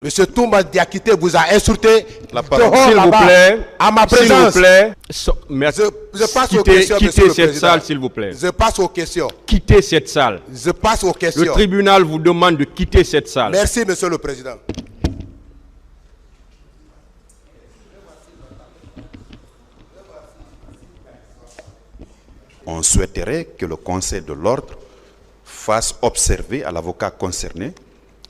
Monsieur Toumba Diakité vous a insulté. La parole, S'il vous plaît, à ma s'il présence. vous plaît, Je passe aux questions, monsieur quittez le cette président. salle, s'il vous plaît. Je passe aux questions. Quittez cette salle. Je passe aux questions. Le tribunal vous demande de quitter cette salle. Merci, monsieur le président. On souhaiterait que le Conseil de l'ordre fasse observer à l'avocat concerné.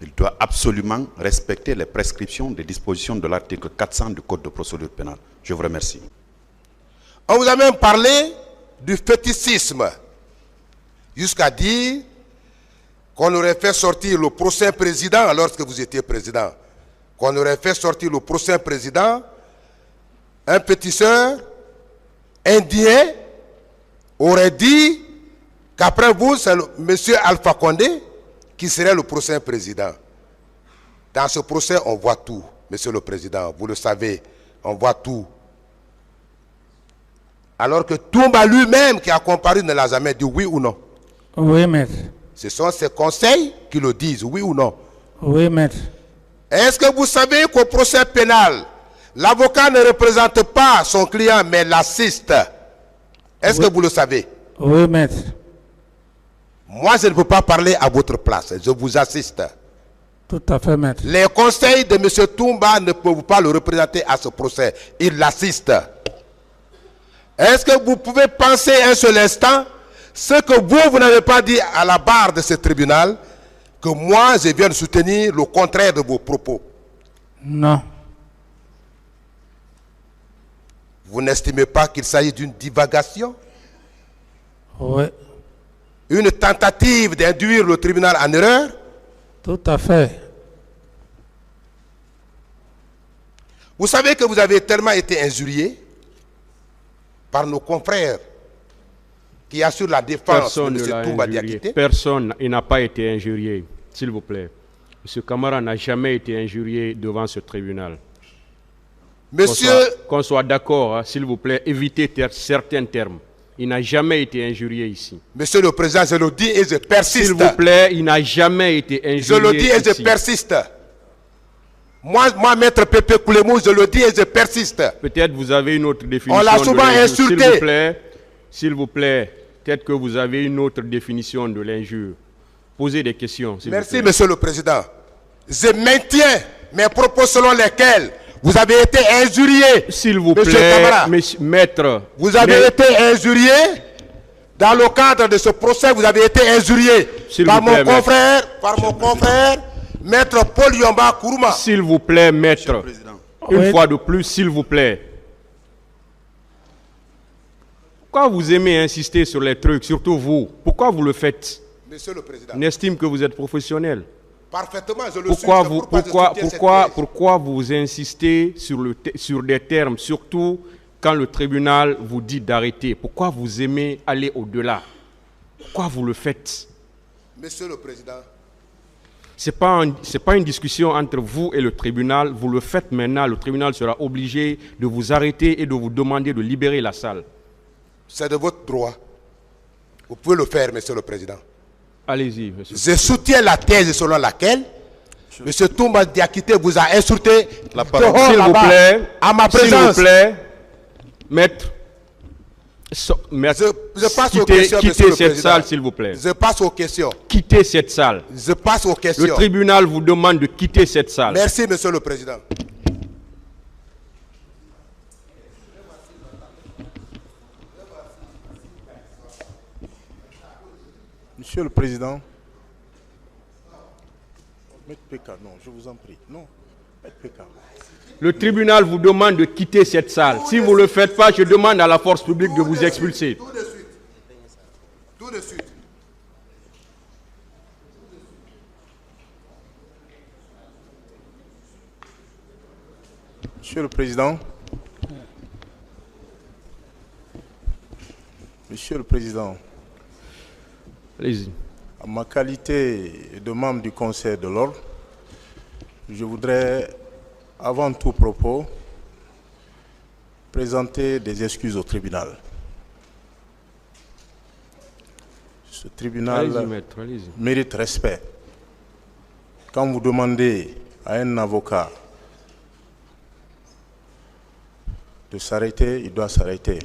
Il doit absolument respecter les prescriptions des dispositions de l'article 400 du Code de procédure pénale. Je vous remercie. On vous a même parlé du fétichisme, jusqu'à dire qu'on aurait fait sortir le prochain président lorsque vous étiez président. Qu'on aurait fait sortir le prochain président, un féticheur indien aurait dit qu'après vous, c'est M. Alpha Condé qui serait le prochain président. Dans ce procès, on voit tout, Monsieur le Président. Vous le savez, on voit tout. Alors que Toumba lui-même qui a comparu ne l'a jamais dit oui ou non. Oui, maître. Ce sont ses conseils qui le disent, oui ou non. Oui, maître. Est-ce que vous savez qu'au procès pénal, l'avocat ne représente pas son client, mais l'assiste? Est-ce que vous le savez? Oui, maître. Moi, je ne peux pas parler à votre place. Je vous assiste. Tout à fait, maître. Les conseils de M. Toumba ne peuvent pas le représenter à ce procès. Il l'assiste. Est-ce que vous pouvez penser un seul instant ce que vous n'avez pas dit à la barre de ce tribunal, que moi, je viens de soutenir le contraire de vos propos? Non. Vous n'estimez pas qu'il s'agit d'une divagation? Oui. Une tentative d'induire le tribunal en erreur? Tout à fait. Vous savez que vous avez tellement été injurié par nos confrères qui assurent la défense Personne de ne l'a M. Toumba injurié. Diakité. Personne, il n'a pas été injurié, s'il vous plaît. M. Camara n'a jamais été injurié devant ce tribunal. Monsieur, Qu'on soit d'accord, hein, s'il vous plaît, évitez certains termes. Il n'a jamais été injurié ici. Monsieur le Président, je le dis et je persiste. S'il vous plaît, il n'a jamais été injurié Je le dis et je ici. persiste. Moi, Maître Pépé Koulemou, je le dis et je persiste. Peut-être vous avez une autre définition. On l'a souvent de l'injure. insulté. S'il vous plaît, peut-être que vous avez une autre définition de l'injure. Posez des questions. S'il vous Merci, plaît. Monsieur le Président. Je maintiens mes propos selon lesquels vous avez été injurié. S'il vous Monsieur plaît, Camara, maître. vous avez été injurié. Dans le cadre de ce procès, vous avez été injurié par mon confrère, Maître Paul Yomba Kourouma. S'il vous plaît, maître. Une Oui. fois de plus, s'il vous plaît. Pourquoi vous aimez insister sur les trucs, surtout vous? Pourquoi vous le faites? Monsieur le Président, On estime que vous êtes professionnel. parfaitement, je le Pourquoi suis. vous, C'est pourquoi je soutiens cette thèse. pourquoi vous insistez sur des termes, surtout quand le tribunal vous dit d'arrêter? Pourquoi vous aimez aller au-delà? Pourquoi vous le faites? Monsieur le Président, Ce n'est pas une discussion entre vous et le tribunal. Vous le faites maintenant. Le tribunal sera obligé de vous arrêter et de vous demander de libérer la salle. c'est de votre droit. Vous pouvez le faire, Monsieur le Président. Allez-y, monsieur. Je soutiens la thèse selon laquelle M. Toumba Diakité vous a insulté. La parole. dehors S'il vous là-bas, plaît, à ma s'il vous présence. plaît, maître, maître, Je passe aux questions, Monsieur quittez le cette Président. salle, s'il vous plaît. Je passe aux questions. Quittez cette salle. Je passe aux Le questions. tribunal vous demande de quitter cette salle. Merci, Monsieur le Président. Monsieur le Président, Maître Péka, non, je vous en prie. Non, Maître Péka. Le tribunal vous demande de quitter cette salle. Si vous ne le faites pas, je demande à la force publique de vous expulser. Tout de suite. Tout de suite. Monsieur le Président, Monsieur le Président, Allez-y. en ma qualité de membre du Conseil de l'ordre, je voudrais, avant tout propos, présenter des excuses au tribunal. Ce tribunal Allez-y, maître, allez-y. mérite respect. Quand vous demandez à un avocat de s'arrêter, il doit s'arrêter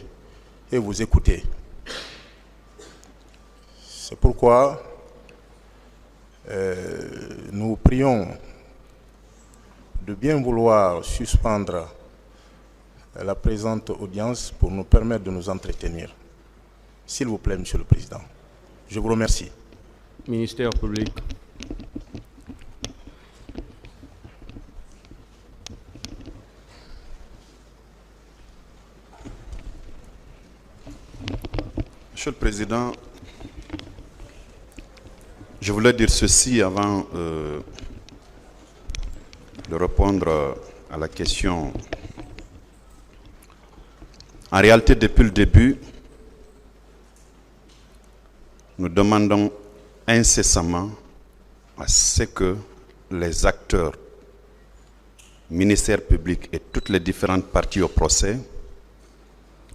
et vous écouter. C'est pourquoi nous prions de bien vouloir suspendre la présente audience pour nous permettre de nous entretenir. S'il vous plaît, Monsieur le Président. Je vous remercie. Ministère public. Monsieur le Président, je voulais dire ceci avant de répondre à la question. En réalité, depuis le début, nous demandons incessamment à ce que les acteurs, ministère public et toutes les différentes parties au procès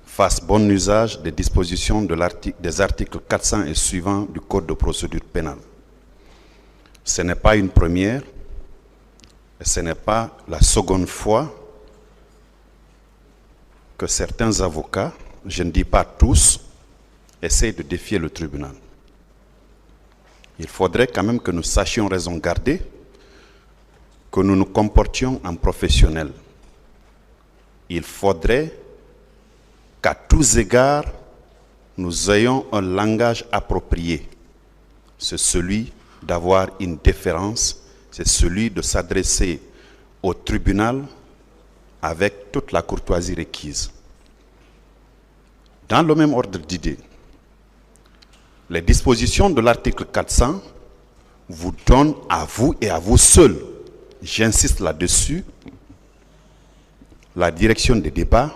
fassent bon usage des dispositions des articles 400 et suivants du Code de procédure pénale. Ce n'est pas une première et ce n'est pas la seconde fois que certains avocats, je ne dis pas tous, essayent de défier le tribunal. Il faudrait quand même que nous sachions raison garder, que nous nous comportions en professionnels. Il faudrait qu'à tous égards, nous ayons un langage approprié. C'est celui d'avoir une déférence, c'est celui de s'adresser au tribunal avec toute la courtoisie requise. Dans le même ordre d'idées, les dispositions de l'article 400 vous donnent à vous et à vous seuls, j'insiste là-dessus, la direction des débats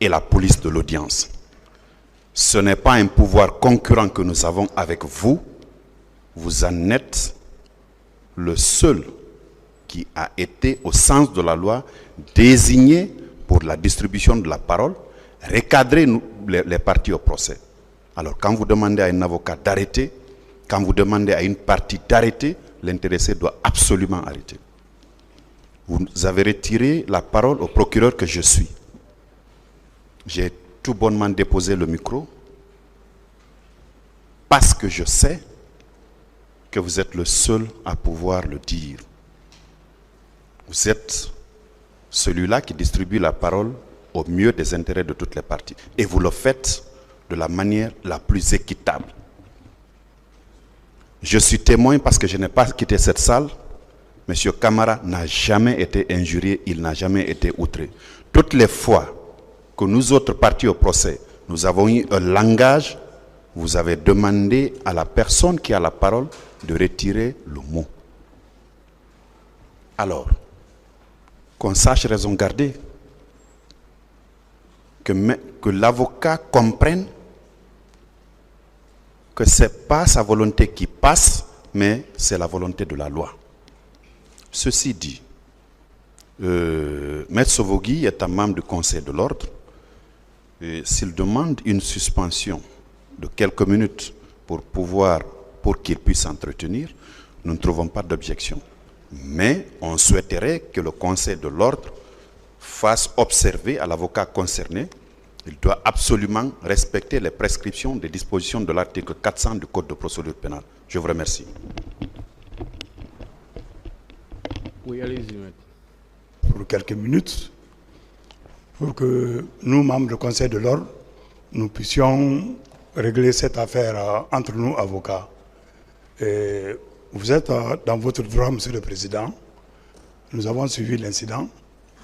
et la police de l'audience. Ce n'est pas un pouvoir concurrent que nous avons avec vous. Vous en êtes le seul qui a été, au sens de la loi, désigné pour la distribution de la parole, recadrer les parties au procès. Alors, quand vous demandez à un avocat d'arrêter, quand vous demandez à une partie d'arrêter, l'intéressé doit absolument arrêter. Vous avez retiré la parole au procureur que je suis. J'ai tout bonnement déposé le micro parce que je sais que vous êtes le seul à pouvoir le dire. Vous êtes celui-là qui distribue la parole au mieux des intérêts de toutes les parties. Et vous le faites de la manière la plus équitable. Je suis témoin parce que je n'ai pas quitté cette salle. Monsieur Camara n'a jamais été injurié, il n'a jamais été outré. Toutes les fois que nous autres partis au procès, nous avons eu un langage, vous avez demandé à la personne qui a la parole de retirer le mot. Alors, qu'on sache raison garder, que l'avocat comprenne que ce n'est pas sa volonté qui passe, mais c'est la volonté de la loi. Ceci dit, Maître Sovogui est un membre du Conseil de l'Ordre. S'il demande une suspension de quelques minutes pour qu'il puisse s'entretenir, nous ne trouvons pas d'objection. Mais on souhaiterait que le Conseil de l'Ordre fasse observer à l'avocat concerné, il doit absolument respecter les prescriptions des dispositions de l'article 400 du Code de procédure pénale. Je vous remercie. Oui, allez-y, maître. Pour quelques minutes, pour que nous, membres du Conseil de l'Ordre, nous puissions régler cette affaire entre nous, avocats. Et vous êtes dans votre droit, Monsieur le Président. Nous avons suivi l'incident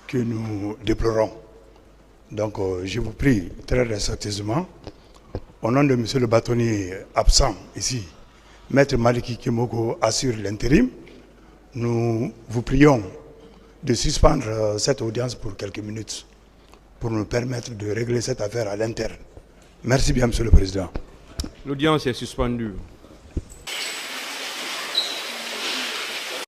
que nous déplorons. Donc, je vous prie très respectueusement, au nom de Monsieur le bâtonnier absent ici, Maître Maliki Kimoko assure l'intérim, nous vous prions de suspendre cette audience pour quelques minutes pour nous permettre de régler cette affaire à l'interne. Merci bien, Monsieur le Président. L'audience est suspendue.